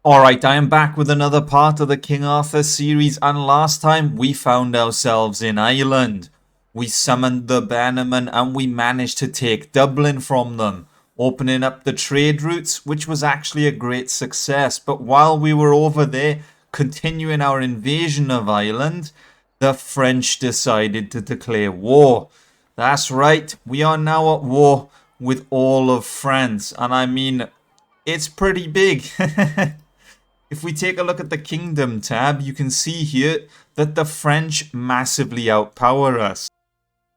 Alright, I am back with another part of the King Arthur series, and last time we found ourselves in Ireland. We summoned the Bannermen and we managed to take Dublin from them, opening up the trade routes, which was actually a great success. But while we were over there, continuing our invasion of Ireland, the French decided to declare war. That's right, we are now at war with all of France, and I mean, it's pretty big. If we take a look at the Kingdom tab, you can see here that the French massively outpower us.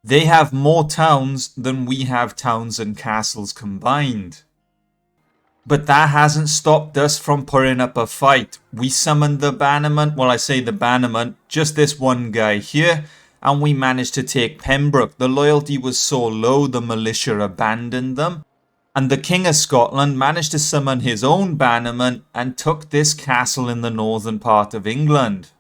They have more towns than we have towns and castles combined. But that hasn't stopped us from putting up a fight. We summoned the Bannerman, well I say the Bannerman, just this one guy here, and we managed to take Penbrook. The loyalty was so low the militia abandoned them. And the King of Scotland managed to summon his own bannerman and took this castle in the northern part of England.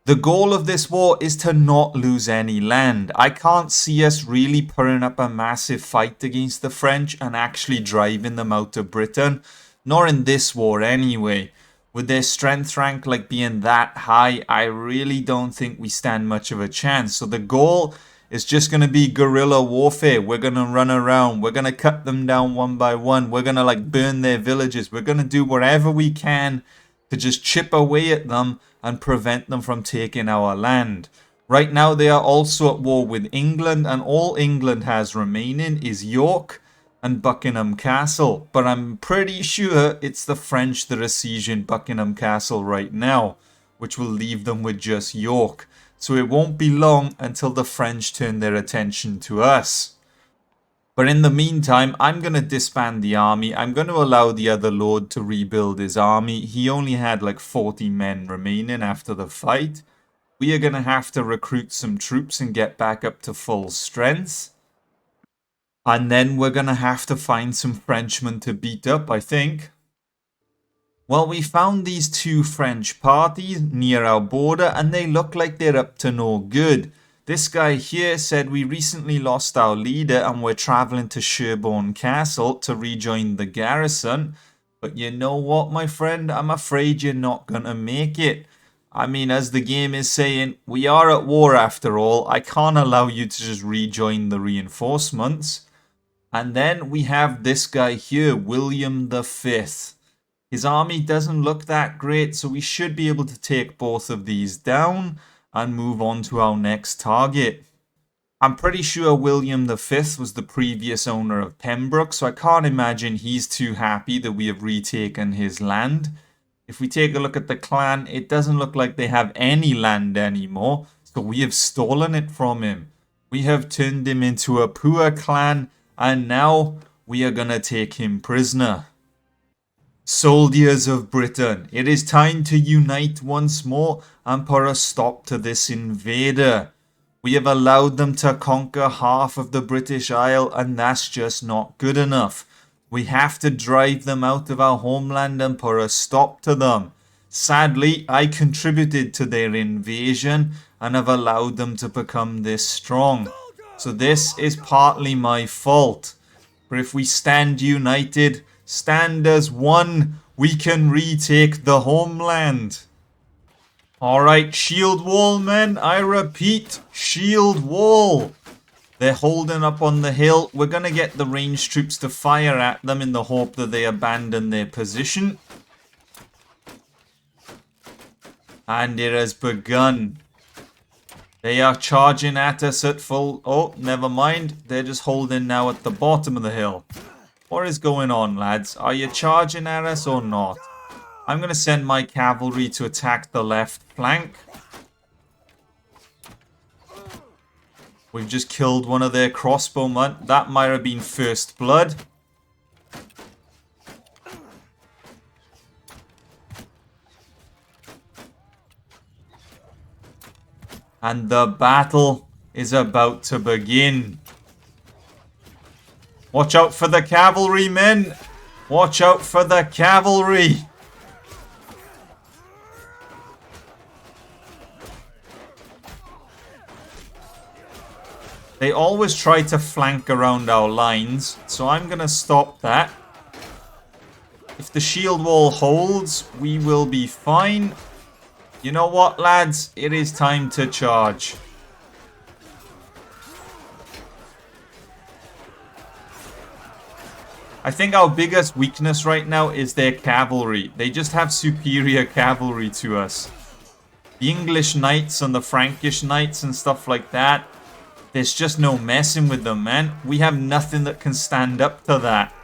The goal of this war is to not lose any land. I can't see us really putting up a massive fight against the French and actually driving them out of Britain. Nor in this war anyway. With their strength rank like being that high, I really don't think we stand much of a chance. So the goal is just going to be guerrilla warfare. We're going to run around. We're going to cut them down one by one. We're going to like burn their villages. We're going to do whatever we can to just chip away at them and prevent them from taking our land. Right now they are also at war with England, and all England has remaining is York and Buckingham Castle. But I'm pretty sure it's the French that are sieging Buckingham Castle right now, which will leave them with just York. So it won't be long until the French turn their attention to us. But in the meantime, I'm going to disband the army. I'm going to allow the other lord to rebuild his army. He only had like 40 men remaining after the fight. We are going to have to recruit some troops and get back up to full strength. And then we're going to have to find some Frenchmen to beat up, I think. Well, we found these two French parties near our border and they look like they're up to no good. This guy here said we recently lost our leader and we're traveling to Sherborne Castle to rejoin the garrison. But you know what, my friend? I'm afraid you're not going to make it. I mean, as the game is saying, we are at war after all. I can't allow you to just rejoin the reinforcements. And then we have this guy here, William V. His army doesn't look that great, so we should be able to take both of these down and move on to our next target. I'm pretty sure William V was the previous owner of Penbrook, so I can't imagine he's too happy that we have retaken his land. If we take a look at the clan, it doesn't look like they have any land anymore, so we have stolen it from him. We have turned him into a poor clan, and now we are gonna take him prisoner. Soldiers of Britain, it is time to unite once more and put a stop to this invader. We have allowed them to conquer half of the British Isle and that's just not good enough. We have to drive them out of our homeland and put a stop to them. Sadly, I contributed to their invasion and have allowed them to become this strong. So this is partly my fault. But if we stand united, stand as one, we can retake the homeland. Alright, shield wall, men. I repeat, shield wall. They're holding up on the hill. We're going to get the ranged troops to fire at them in the hope that they abandon their position. And it has begun. They are charging at us at full... Oh, never mind. They're just holding now at the bottom of the hill. What is going on, lads? Are you charging at us or not? I'm going to send my cavalry to attack the left flank. We've just killed one of their crossbowmen. That might have been first blood. And the battle is about to begin. Watch out for the cavalry, men! Watch out for the cavalry! They always try to flank around our lines, so I'm gonna stop that. If the shield wall holds, we will be fine. You know what, lads? It is time to charge. I think our biggest weakness right now is their cavalry. They just have superior cavalry to us. The English knights and the Frankish knights and stuff like that, there's just no messing with them, man. We have nothing that can stand up to that.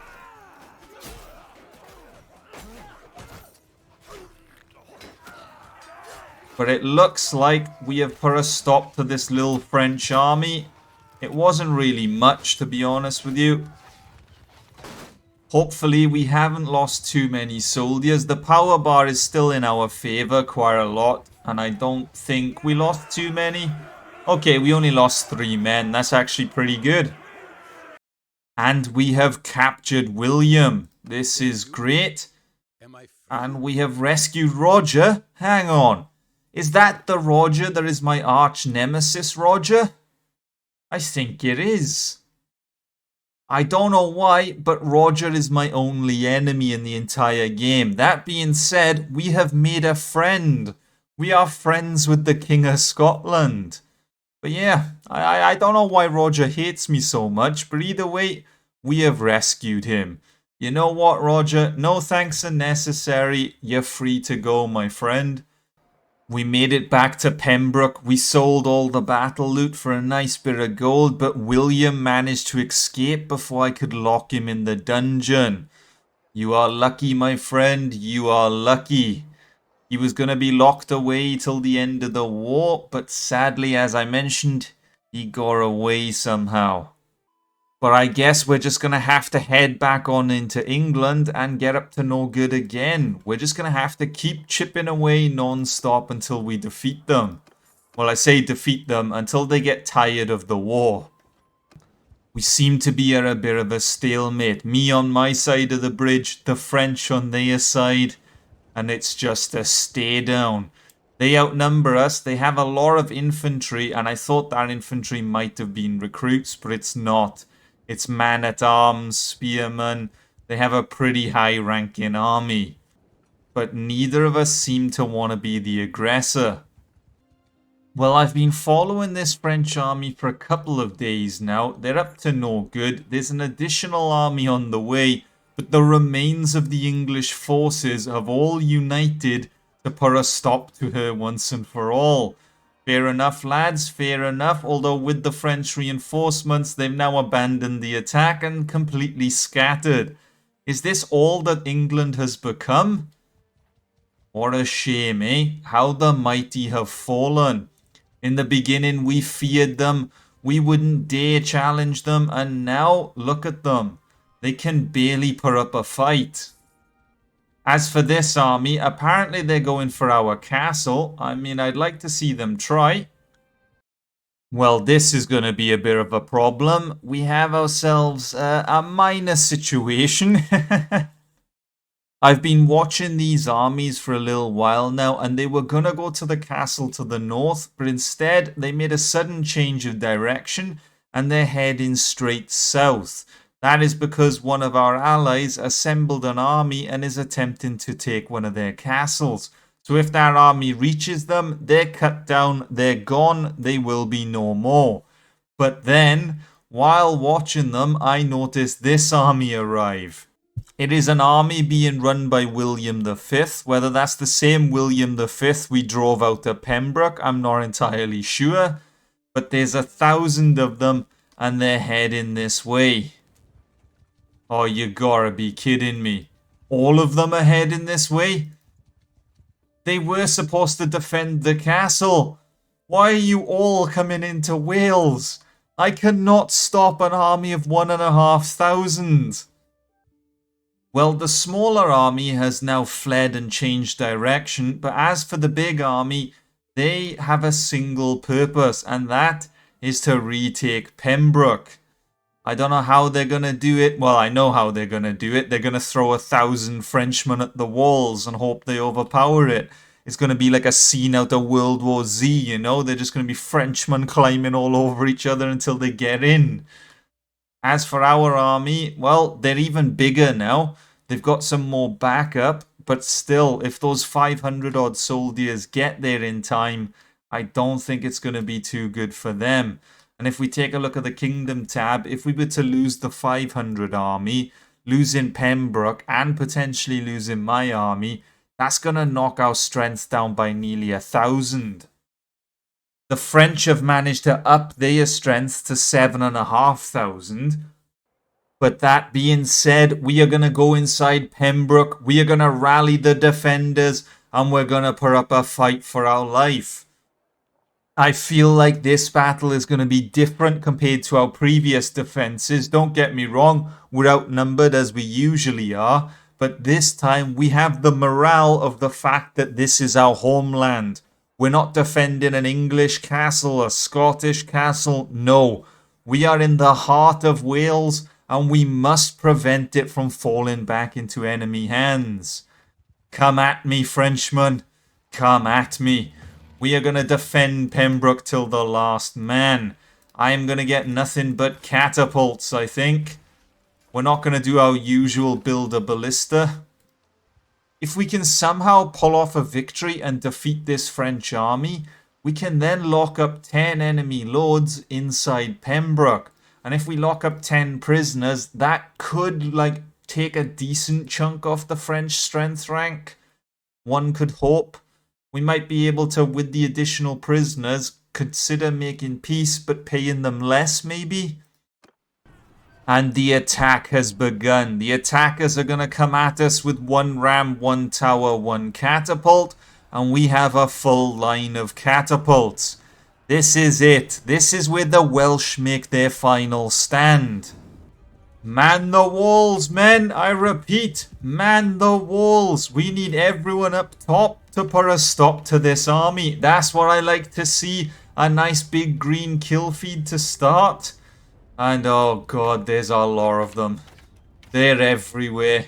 But it looks like we have put a stop to this little French army. It wasn't really much, to be honest with you. Hopefully we haven't lost too many soldiers. The power bar is still in our favor quite a lot. And I don't think we lost too many. Okay, we only lost 3 men. That's actually pretty good. And we have captured William. This is great. And we have rescued Roger. Hang on. Is that the Roger that is my arch nemesis, Roger? I think it is. I don't know why, but Roger is my only enemy in the entire game. That being said, we have made a friend. We are friends with the King of Scotland. But yeah, I don't know why Roger hates me so much, but either way, we have rescued him. You know what, Roger? No thanks are necessary. You're free to go, my friend. We made it back to Penbrook. We sold all the battle loot for a nice bit of gold, but William managed to escape before I could lock him in the dungeon. You are lucky, my friend. You are lucky. He was going to be locked away till the end of the war, but sadly, as I mentioned, he got away somehow. But I guess we're just going to have to head back on into England and get up to no good again. We're just going to have to keep chipping away non-stop until we defeat them. Well, I say defeat them until they get tired of the war. We seem to be at a bit of a stalemate. Me on my side of the bridge, the French on their side. And it's just a stay down. They outnumber us. They have a lot of infantry. And I thought that infantry might have been recruits, but it's not. It's man-at-arms, spearmen. They have a pretty high-ranking army. But neither of us seem to want to be the aggressor. Well, I've been following this French army for a couple of days now. They're up to no good. There's an additional army on the way, but the remains of the English forces have all united to put a stop to her once and for all. Fair enough, lads, fair enough. Although with the French reinforcements, they've now abandoned the attack and completely scattered. Is this all that England has become? What a shame, eh? How the mighty have fallen. In the beginning, we feared them. We wouldn't dare challenge them. And now, look at them. They can barely put up a fight. As for this army, apparently they're going for our castle. I mean, I'd like to see them try. Well, this is going to be a bit of a problem. We have ourselves a minor situation. I've been watching these armies for a little while now, and they were going to go to the castle to the north, but instead they made a sudden change of direction, and they're heading straight south. That is because one of our allies assembled an army and is attempting to take one of their castles. So if that army reaches them, they're cut down, they're gone, they will be no more. But then, while watching them, I noticed this army arrive. It is an army being run by William V. Whether that's the same William V we drove out of Pembroke, I'm not entirely sure. But there's 1,000 of them, and they're heading this way. Oh, you gotta be kidding me. All of them are heading this way? They were supposed to defend the castle. Why are you all coming into Wales? I cannot stop an army of 1,500. Well, the smaller army has now fled and changed direction, but as for the big army, they have a single purpose, and that is to retake Pembroke. I don't know how they're going to do it. Well, I know how they're going to do it. They're going to throw 1,000 Frenchmen at the walls and hope they overpower it. It's going to be like a scene out of World War Z, you know? They're just going to be Frenchmen climbing all over each other until they get in. As for our army, well, they're even bigger now. They've got some more backup, but still, if those 500 odd soldiers get there in time, I don't think it's going to be too good for them. And if we take a look at the Kingdom tab, if we were to lose the 500 army, losing Penbrook and potentially losing my army, that's going to knock our strength down by nearly 1,000. The French have managed to up their strength to 7,500. But that being said, we are going to go inside Penbrook. We are going to rally the defenders. And we're going to put up a fight for our life. I feel like this battle is going to be different compared to our previous defenses. Don't get me wrong, we're outnumbered as we usually are. But this time we have the morale of the fact that this is our homeland. We're not defending an English castle, a Scottish castle. No, we are in the heart of Wales and we must prevent it from falling back into enemy hands. Come at me, Frenchmen. Come at me. We are going to defend Penbrook till the last man. I am going to get nothing but catapults, I think. We're not going to do our usual build a ballista. If we can somehow pull off a victory and defeat this French army, we can then lock up 10 enemy lords inside Penbrook. And if we lock up 10 prisoners, that could take a decent chunk off the French strength rank. One could hope. We might be able to, with the additional prisoners, consider making peace but paying them less maybe. And the attack has begun. The attackers are going to come at us with 1 ram, 1 tower, 1 catapult. And we have a full line of catapults. This is it. This is where the Welsh make their final stand. Man the walls, men. I repeat, man the walls. We need everyone up top to put a stop to this army. That's what I like to see. A nice big green kill feed to start. And oh god, there's a lot of them. They're everywhere.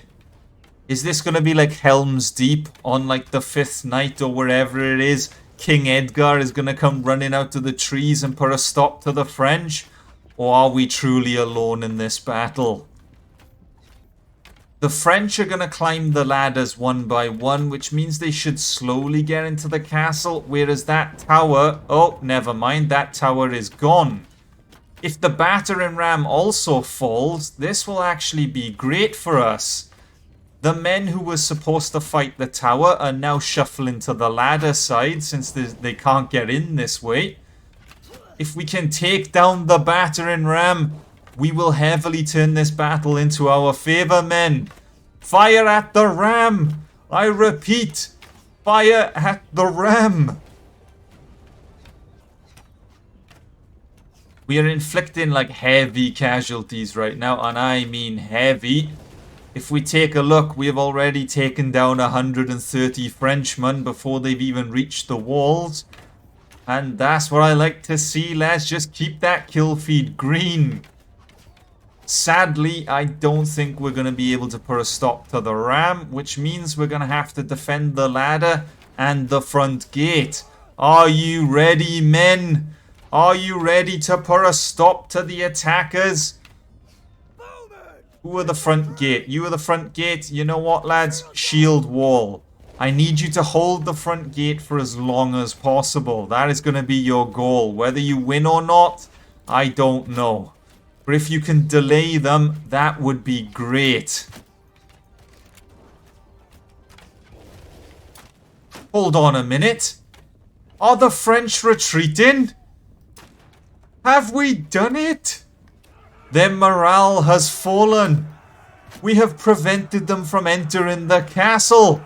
Is this going to be like Helm's Deep on like the 5th night or wherever it is? King Edgar is going to come running out of the trees and put a stop to the French? Or are we truly alone in this battle? The French are going to climb the ladders one by one, which means they should slowly get into the castle. Whereas that tower... Oh, never mind. That tower is gone. If the battering ram also falls, this will actually be great for us. The men who were supposed to fight the tower are now shuffling to the ladder side since they can't get in this way. If we can take down the battering ram, we will heavily turn this battle into our favor, men. Fire at the ram! I repeat, fire at the ram! We are inflicting like heavy casualties right now, and I mean heavy. If we take a look, we have already taken down 130 Frenchmen before they've even reached the walls. And that's what I like to see. Let's just keep that kill feed green. Sadly, I don't think we're going to be able to put a stop to the ram, which means we're going to have to defend the ladder and the front gate. Are you ready, men? Are you ready to put a stop to the attackers? Who are the front gate? You are the front gate. You know what, lads? Shield wall. I need you to hold the front gate for as long as possible. That is going to be your goal. Whether you win or not, I don't know. But if you can delay them, that would be great. Hold on a minute. Are the French retreating? Have we done it? Their morale has fallen. We have prevented them from entering the castle.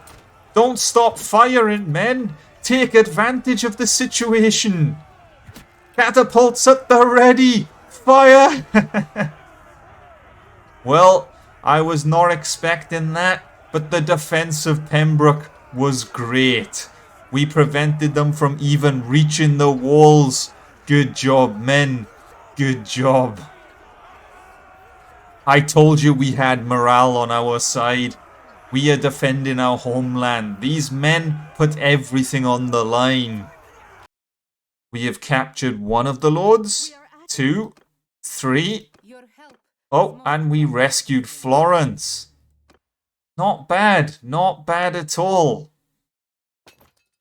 Don't stop firing, men. Take advantage of the situation. Catapults at the ready. Fire! Well, I was not expecting that, but the defense of Penbrook was great. We prevented them from even reaching the walls. Good job, men. Good job. I told you we had morale on our side. We are defending our homeland. These men put everything on the line. We have captured one of the lords. 2, 3. Oh, and we rescued Florence. Not bad. Not bad at all.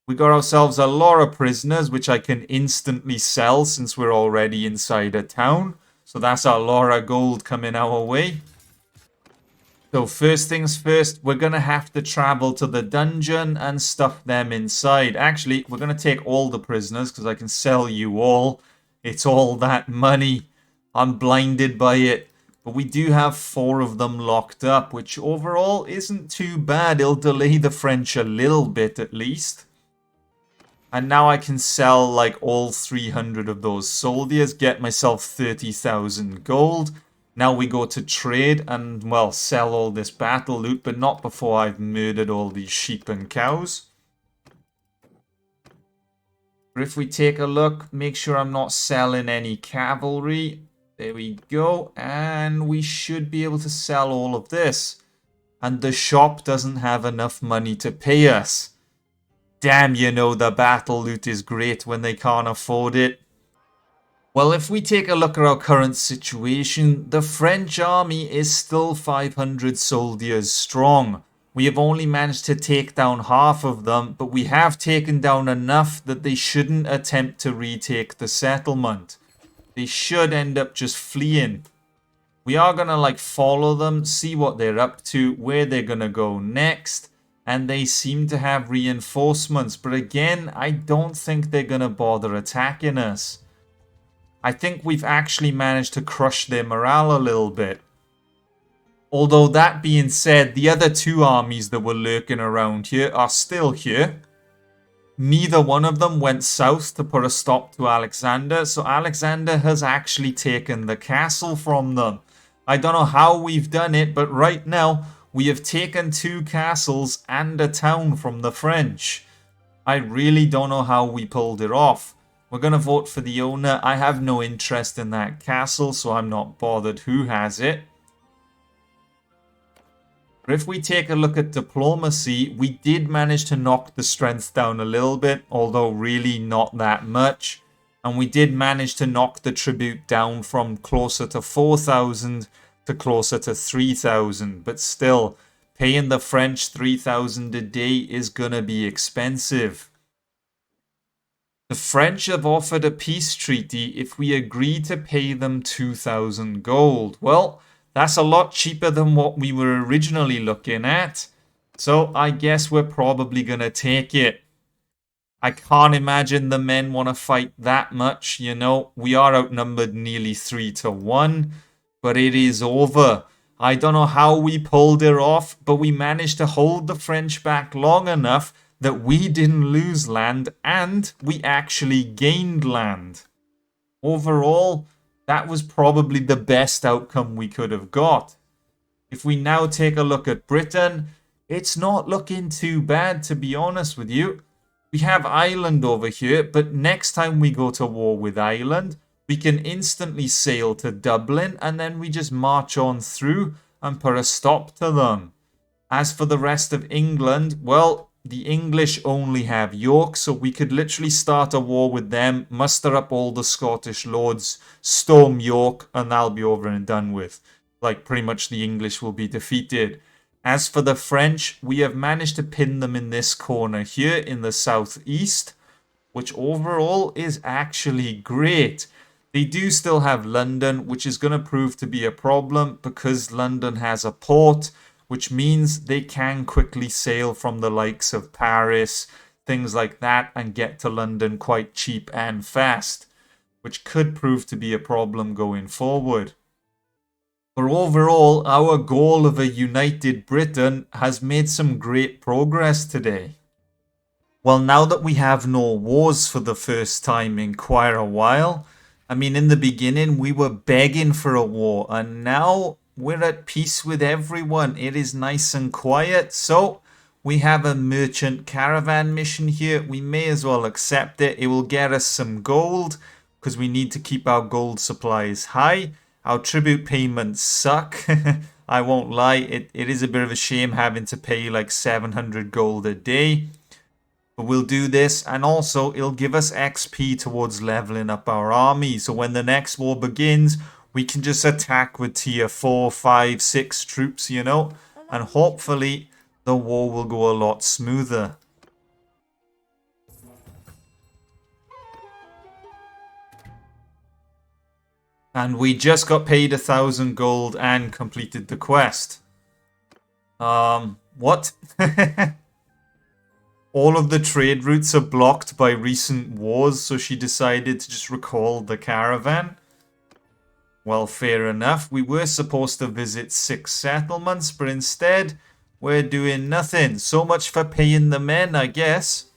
We got ourselves a lot of prisoners, which I can instantly sell since we're already inside a town. So that's a lot of gold coming our way. So first things first, we're going to have to travel to the dungeon and stuff them inside. Actually, we're going to take all the prisoners because I can sell you all. It's all that money. I'm blinded by it. But we do have 4 of them locked up, which overall isn't too bad. It'll delay the French a little bit at least. And now I can sell like all 300 of those soldiers, get myself 30,000 gold. Now we go to trade and, well, sell all this battle loot, but not before I've murdered all these sheep and cows. But if we take a look, make sure I'm not selling any cavalry. There we go. And we should be able to sell all of this. And the shop doesn't have enough money to pay us. Damn, you know, the battle loot is great when they can't afford it. Well, if we take a look at our current situation, the French army is still 500 soldiers strong. We have only managed to take down half of them, but we have taken down enough that they shouldn't attempt to retake the settlement. They should end up just fleeing. We are going to like follow them, see what they're up to, where they're going to go next. And they seem to have reinforcements. But again, I don't think they're going to bother attacking us. I think we've actually managed to crush their morale a little bit. Although that being said, the other 2 armies that were lurking around here are still here. Neither one of them went south to put a stop to Alexander. So Alexander has actually taken the castle from them. I don't know how we've done it, but right now we have taken 2 castles and a town from the French. I really don't know how we pulled it off. We're going to vote for the owner. I have no interest in that castle, so I'm not bothered who has it. But if we take a look at diplomacy, we did manage to knock the strength down a little bit, although really not that much. And we did manage to knock the tribute down from closer to 4,000 to closer to 3,000. But still, paying the French 3,000 a day is gonna be expensive. The French have offered a peace treaty if we agree to pay them 2,000 gold. Well, that's a lot cheaper than what we were originally looking at. So I guess we're probably gonna take it. I can't imagine the men want to fight that much, you know. We are outnumbered nearly 3 to 1. But it is over. I don't know how we pulled it off, but we managed to hold the French back long enough that we didn't lose land and we actually gained land. Overall, that was probably the best outcome we could have got. If we now take a look at Britain, it's not looking too bad, to be honest with you. We have Ireland over here, but next time we go to war with Ireland, we can instantly sail to Dublin and then we just march on through and put a stop to them. As for the rest of England, well, the English only have York, so we could literally start a war with them, muster up all the Scottish lords, storm York, and that'll be over and done with. Like, pretty much the English will be defeated. As for the French, we have managed to pin them in this corner here in the southeast, which overall is actually great. They do still have London, which is going to prove to be a problem because London has a port, which means they can quickly sail from the likes of Paris, things like that, and get to London quite cheap and fast, which could prove to be a problem going forward. But overall, our goal of a united Britain has made some great progress today. Well, now that we have no wars for the first time in quite a while, I mean, in the beginning, we were begging for a war, and now we're at peace with everyone. It is nice and quiet, so we have a merchant caravan mission here. We may as well accept it. It will get us some gold, because we need to keep our gold supplies high. Our tribute payments suck. I won't lie, it is a bit of a shame having to pay like 700 gold a day. But we'll do this, and also it'll give us XP towards leveling up our army. So when the next war begins, we can just attack with tier 4, 5, 6 troops, you know. and hopefully the war will go a lot smoother. And we just got paid 1,000 gold and completed the quest. What? All of the trade routes are blocked by recent wars, so she decided to just recall the caravan. Well, fair enough. We were supposed to visit 6 settlements, but instead, we're doing nothing. So much for paying the men, I guess.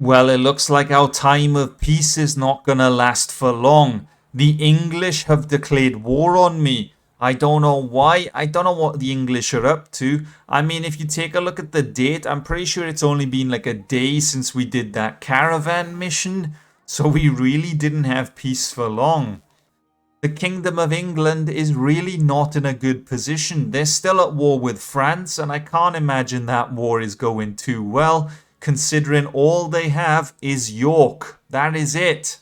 Well, it looks like our time of peace is not gonna last for long. The English have declared war on me. I don't know why. I don't know what the English are up to. I mean, if you take a look at the date, I'm pretty sure it's only been like a day since we did that caravan mission. So we really didn't have peace for long. The Kingdom of England is really not in a good position. They're still at war with France, and I can't imagine that war is going too well, considering all they have is York. That is it.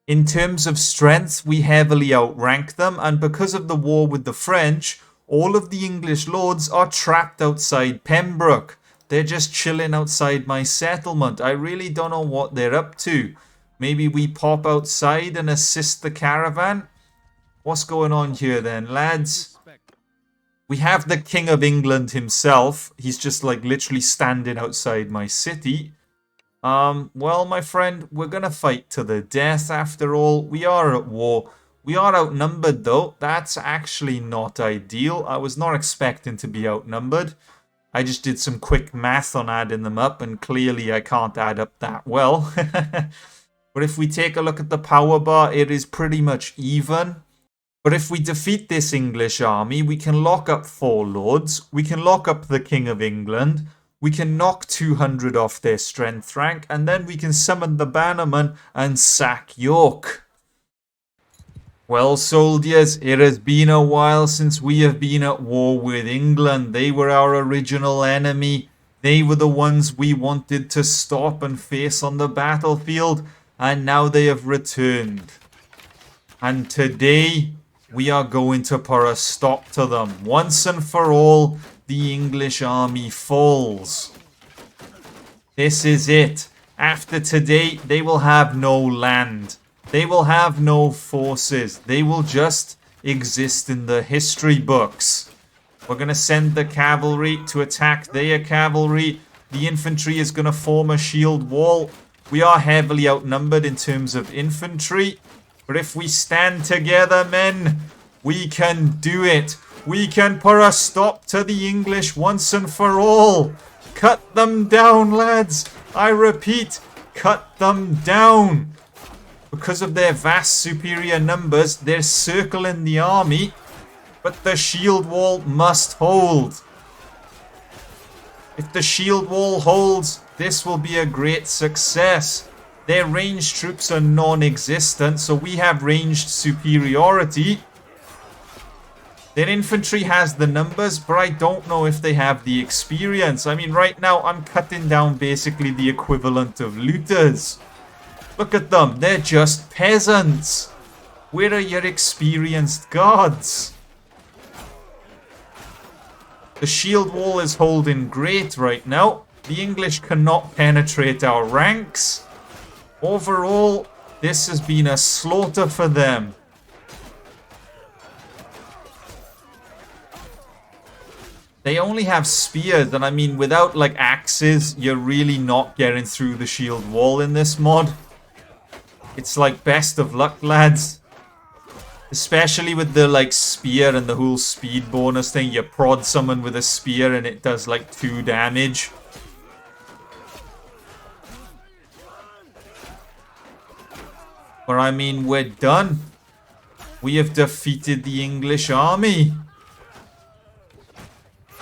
In terms of strength, we heavily outrank them, and because of the war with the French, all of the English lords are trapped outside Penbrook. They're just chilling outside my settlement. I really don't know what they're up to. Maybe we pop outside and assist the caravan? What's going on here then, lads? We have the King of England himself. He's just like literally standing outside my city. Well, my friend, we're gonna fight to the death after all. We are at war. We are outnumbered though. That's actually not ideal. I was not expecting to be outnumbered. I just did some quick math on adding them up, and clearly I can't add up that well. But if we take a look at the power bar, it is pretty much even. But if we defeat this English army, we can lock up 4 lords. We can lock up the King of England. We can knock 200 off their strength rank, and then we can summon the Bannerman and sack York. Well, soldiers, it has been a while since we have been at war with England. They were our original enemy. They were the ones we wanted to stop and face on the battlefield, and now they have returned. And today, we are going to put a stop to them. Once and for all, the English army falls. This is it. After today, they will have no land. They will have no forces. They will just exist in the history books. We're going to send the cavalry to attack their cavalry. The infantry is going to form a shield wall. We are heavily outnumbered in terms of infantry. But if we stand together, men, we can do it. We can put a stop to the English once and for all. Cut them down, lads. I repeat, cut them down. Because of their vast superior numbers, they're circling the army. But the shield wall must hold. If the shield wall holds, this will be a great success. Their ranged troops are non-existent, so we have ranged superiority. Their infantry has the numbers, but I don't know if they have the experience. I mean, right now, I'm cutting down basically the equivalent of looters. Look at them. They're just peasants. Where are your experienced guards? The shield wall is holding great right now. The English cannot penetrate our ranks. Overall, this has been a slaughter for them. They only have spears, and I mean, without like axes, you're really not getting through the shield wall in this mod. It's like best of luck, lads. Especially with the like spear and the whole speed bonus thing. You prod someone with a spear and it does like 2 damage. But I mean, we're done. We have defeated the English army.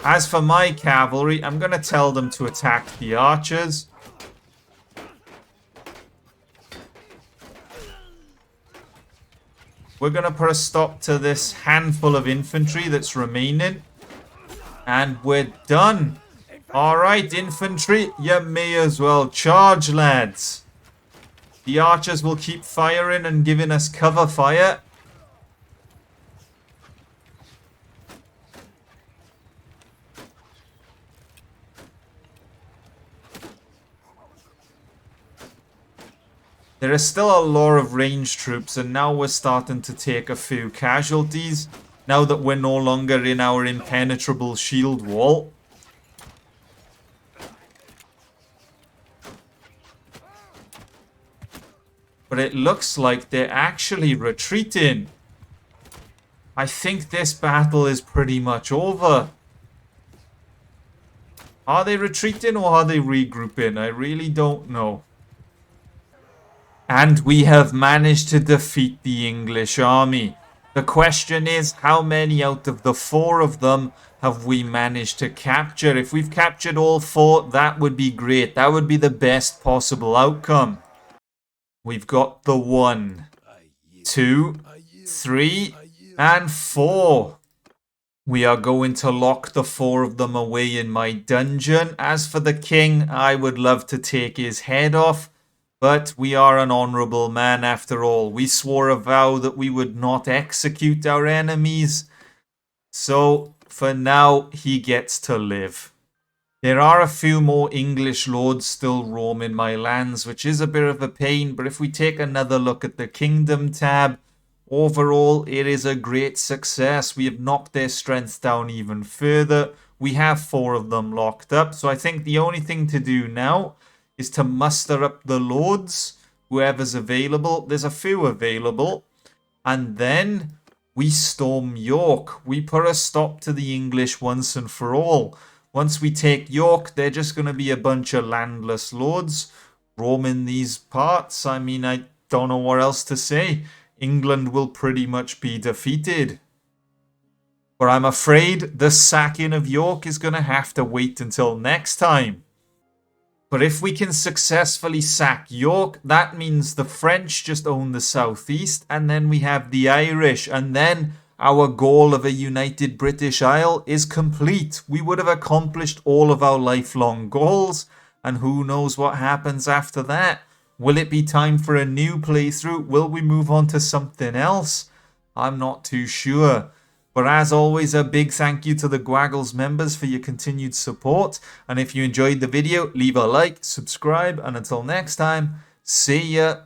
As for my cavalry, I'm going to tell them to attack the archers. We're going to put a stop to this handful of infantry that's remaining. And we're done. Alright, infantry, you may as well charge, lads. The archers will keep firing and giving us cover fire. There are still a lot of ranged troops, and now we're starting to take a few casualties. Now that we're no longer in our impenetrable shield wall. But it looks like they're actually retreating. I think this battle is pretty much over. Are they retreating or are they regrouping? I really don't know. And we have managed to defeat the English army. The question is, how many out of the 4 of them have we managed to capture? If we've captured all 4, that would be great. That would be the best possible outcome. We've got the 1, 2, 3, and 4. We are going to lock the 4 of them away in my dungeon. As for the king, I would love to take his head off. But we are an honourable man after all. We swore a vow that we would not execute our enemies. So, for now, he gets to live. There are a few more English lords still roaming my lands, which is a bit of a pain. But if we take another look at the Kingdom tab, overall, it is a great success. We have knocked their strength down even further. We have 4 of them locked up. So I think the only thing to do now is to muster up the lords, whoever's available. There's a few available. And then we storm York. We put a stop to the English once and for all. Once we take York, they're just going to be a bunch of landless lords roaming these parts. I mean, I don't know what else to say. England will pretty much be defeated. But I'm afraid the sacking of York is going to have to wait until next time. But if we can successfully sack York, that means the French just own the southeast, and then we have the Irish, and then our goal of a united British Isle is complete. We would have accomplished all of our lifelong goals, and who knows what happens after that. Will it be time for a new playthrough? Will we move on to something else? I'm not too sure. But as always, a big thank you to the Gwaggles members for your continued support. And if you enjoyed the video, leave a like, subscribe, and until next time, see ya.